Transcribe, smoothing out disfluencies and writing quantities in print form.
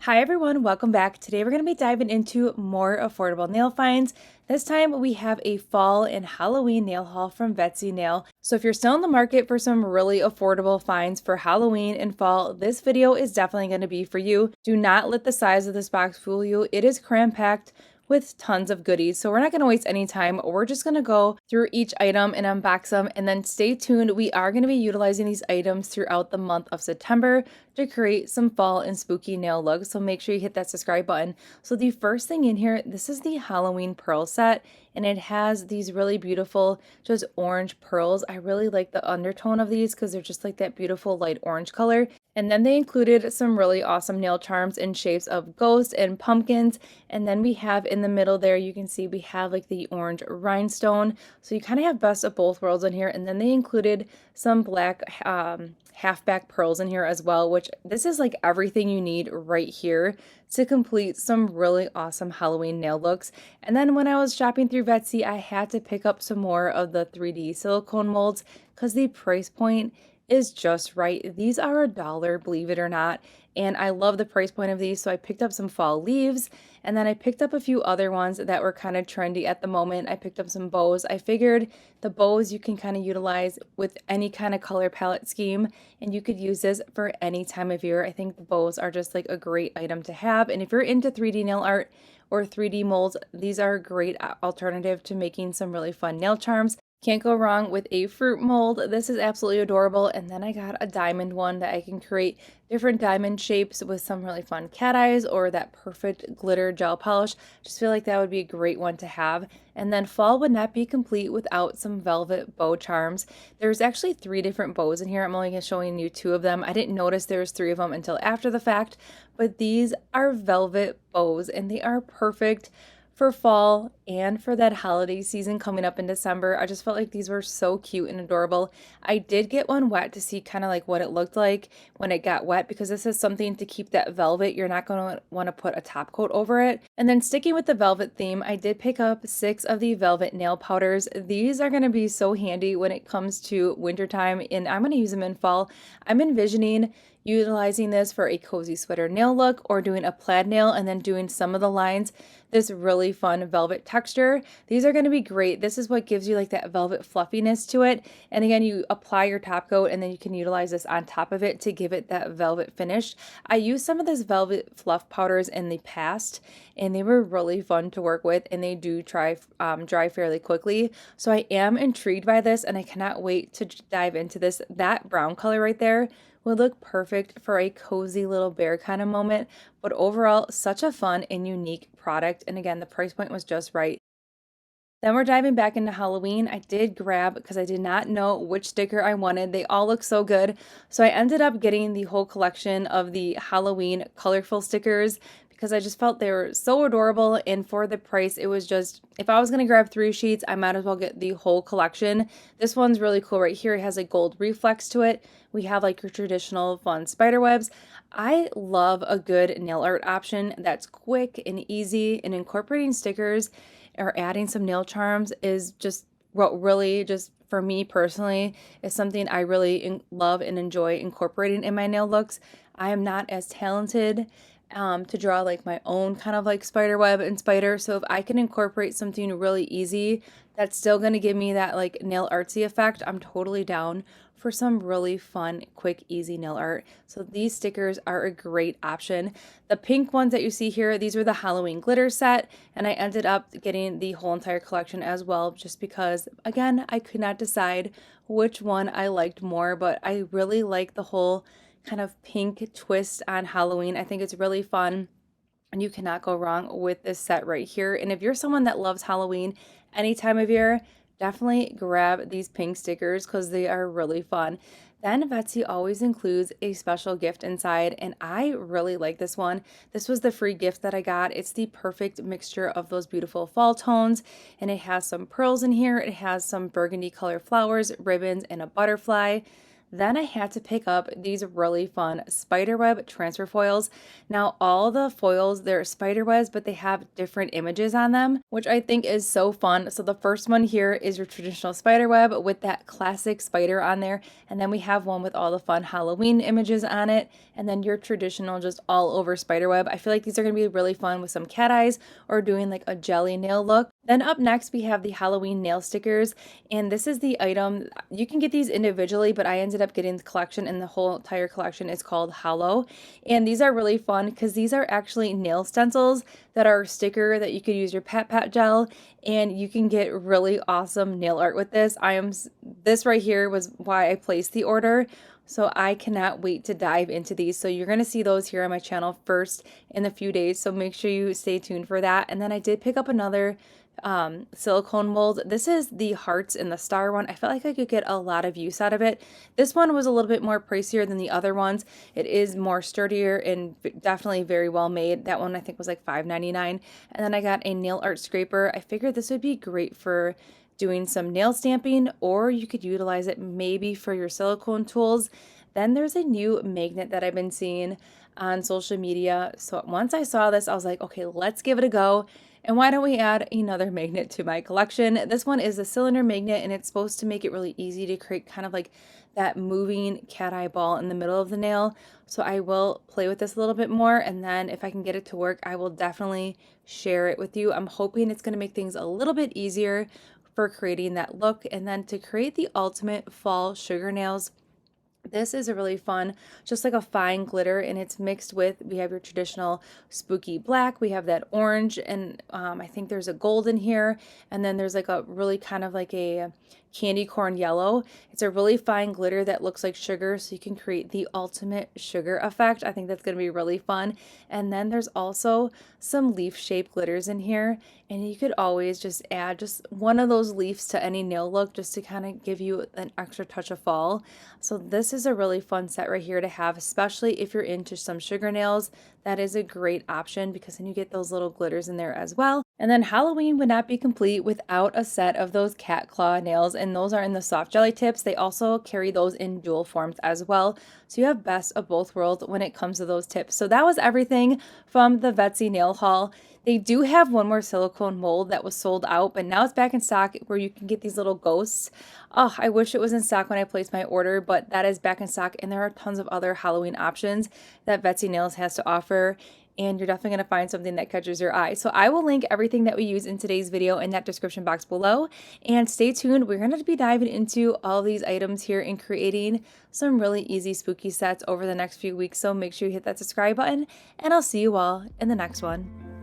Hi everyone, welcome back. Today we're going to be diving into more affordable nail finds. This time we have a fall and Halloween nail haul from Vettsy Nail. So if you're still in the market for some really affordable finds for Halloween and fall, this video is definitely going to be for you. Do not let the size of this box fool you. It is cram-packed with tons of goodies. So we're not going to waste any time. We're just going to go through each item and unbox them, and then stay tuned. We are going to be utilizing these items throughout the month of September to create some fall and spooky nail looks. So make sure you hit that subscribe button. So the first thing in here, this is the Halloween pearl set, and it has these really beautiful just orange pearls. I really like the undertone of these because they're just like that beautiful light orange color. And then they included some really awesome nail charms in shapes of ghosts and pumpkins. And then we have in the middle there, you can see we have like the orange rhinestone. So you kind of have best of both worlds in here. And then they included some black halfback pearls in here as well, which this is like everything you need right here to complete some really awesome Halloween nail looks. And then when I was shopping through Vettsy, I had to pick up some more of the 3D silicone molds because the price point is just right. These are $1, believe it or not, and I love the price point of these, so I picked up some fall leaves, and then I picked up a few other ones that were kind of trendy at the moment. I picked up some bows. I figured the bows you can kind of utilize with any kind of color palette scheme, and you could use this for any time of year. I think the bows are just like a great item to have, and if you're into 3D nail art or 3D molds, these are a great alternative to making some really fun nail charms. Can't go wrong with a fruit mold. This is absolutely adorable. And then I got a diamond one that I can create different diamond shapes with some really fun cat eyes or that perfect glitter gel polish. Just feel like that would be a great one to have. And then fall would not be complete without some velvet bow charms. There's actually 3 different bows in here. I'm only showing you 2 of them. I didn't notice there's 3 of them until after the fact, but these are velvet bows and they are perfect for fall and for that holiday season coming up in December. I just felt like these were so cute and adorable. I did get one wet to see kind of like what it looked like when it got wet, because this is something to keep that velvet. You're not going to want to put a top coat over it. And then sticking with the velvet theme, I did pick up 6 of the velvet nail powders. These are going to be so handy when it comes to wintertime, and I'm going to use them in fall. I'm envisioning utilizing this for a cozy sweater nail look or doing a plaid nail and then doing some of the lines this really fun velvet texture. These are going to be great. This is what gives you like that velvet fluffiness to it. And again, you apply your top coat and then you can utilize this on top of it to give it that velvet finish. I used some of this velvet fluff powders in the past and they were really fun to work with, and they do dry fairly quickly. So I am intrigued by this and I cannot wait to dive into this. That brown color right there would look perfect for a cozy little bear kind of moment, but overall, such a fun and unique product. And again, the price point was just right. Then we're diving back into Halloween. I did grab, because I did not know which sticker I wanted. They all look so good. So I ended up getting the whole collection of the Halloween colorful stickers because I just felt they were so adorable, and for the price, it was just, if I was going to grab 3 sheets, I might as well get the whole collection. This one's really cool right here. It has a gold reflex to it. We have like your traditional fun spider webs. I love a good nail art option that's quick and easy, and incorporating stickers or adding some nail charms is just what really, just for me personally, is something I really love and enjoy incorporating in my nail looks. I am not as talented to draw like my own kind of like spider web and spider. So if I can incorporate something really easy that's still going to give me that like nail artsy effect, I'm totally down for some really fun, quick, easy nail art. So these stickers are a great option. The pink ones that you see here, these were the Halloween glitter set, and I ended up getting the whole entire collection as well, just because, again, I could not decide which one I liked more, but I really like the whole kind of pink twist on Halloween. I think it's really fun, and you cannot go wrong with this set right here. And if you're someone that loves Halloween any time of year, definitely grab these pink stickers because they are really fun. Then Vettsy always includes a special gift inside, and I really like this one. This was the free gift that I got. It's the perfect mixture of those beautiful fall tones, and it has some pearls in here. It has some burgundy color flowers, ribbons, and a butterfly. Then I had to pick up these really fun spiderweb transfer foils. Now, all the foils, they're spiderwebs, but they have different images on them, which I think is so fun. So the first one here is your traditional spiderweb with that classic spider on there. And then we have one with all the fun Halloween images on it. And then your traditional just all over spiderweb. I feel like these are going to be really fun with some cat eyes or doing like a jelly nail look. Then up next, we have the Halloween nail stickers, and this is the item. You can get these individually, but I ended up getting the collection, and the whole entire collection is called Hollow. And these are really fun because these are actually nail stencils that are a sticker that you could use your Pat Pat gel, and you can get really awesome nail art with this. This right here was why I placed the order. So I cannot wait to dive into these. So you're going to see those here on my channel first in a few days. So make sure you stay tuned for that. And then I did pick up another silicone mold. This is the hearts and the star one. I felt like I could get a lot of use out of it. This one was a little bit more pricier than the other ones. It is more sturdier and definitely very well made. That one I think was like $5.99. And then I got a nail art scraper. I figured this would be great for doing some nail stamping, or you could utilize it maybe for your silicone tools. Then there's a new magnet that I've been seeing on social media. So once I saw this, I was like, okay, let's give it a go. And why don't we add another magnet to my collection? This one is a cylinder magnet, and it's supposed to make it really easy to create kind of like that moving cat eye ball in the middle of the nail. So I will play with this a little bit more, and then if I can get it to work, I will definitely share it with you. I'm hoping it's going to make things a little bit easier for creating that look. And then to create the ultimate fall sugar nails, this is a really fun, just like a fine glitter, and it's mixed with, we have your traditional spooky black, we have that orange, and I think there's a gold in here, and then there's like a really kind of like a candy corn yellow. It's a really fine glitter that looks like sugar, so you can create the ultimate sugar effect. I think that's going to be really fun. And then there's also some leaf shaped glitters in here, and you could always just add just one of those leaves to any nail look just to kind of give you an extra touch of fall. So this is a really fun set right here to have, especially if you're into some sugar nails. That is a great option because then you get those little glitters in there as well. And then Halloween would not be complete without a set of those cat claw nails, and those are in the soft jelly tips. They also carry those in dual forms as well. So you have best of both worlds when it comes to those tips. So that was everything from the Vettsy Nail haul. They do have one more silicone mold that was sold out, but now it's back in stock where you can get these little ghosts. Oh, I wish it was in stock when I placed my order, but that is back in stock, and there are tons of other Halloween options that Vettsy Nails has to offer, and you're definitely going to find something that catches your eye. So I will link everything that we use in today's video in that description box below, and stay tuned. We're going to be diving into all these items here and creating some really easy spooky sets over the next few weeks, so make sure you hit that subscribe button, and I'll see you all in the next one.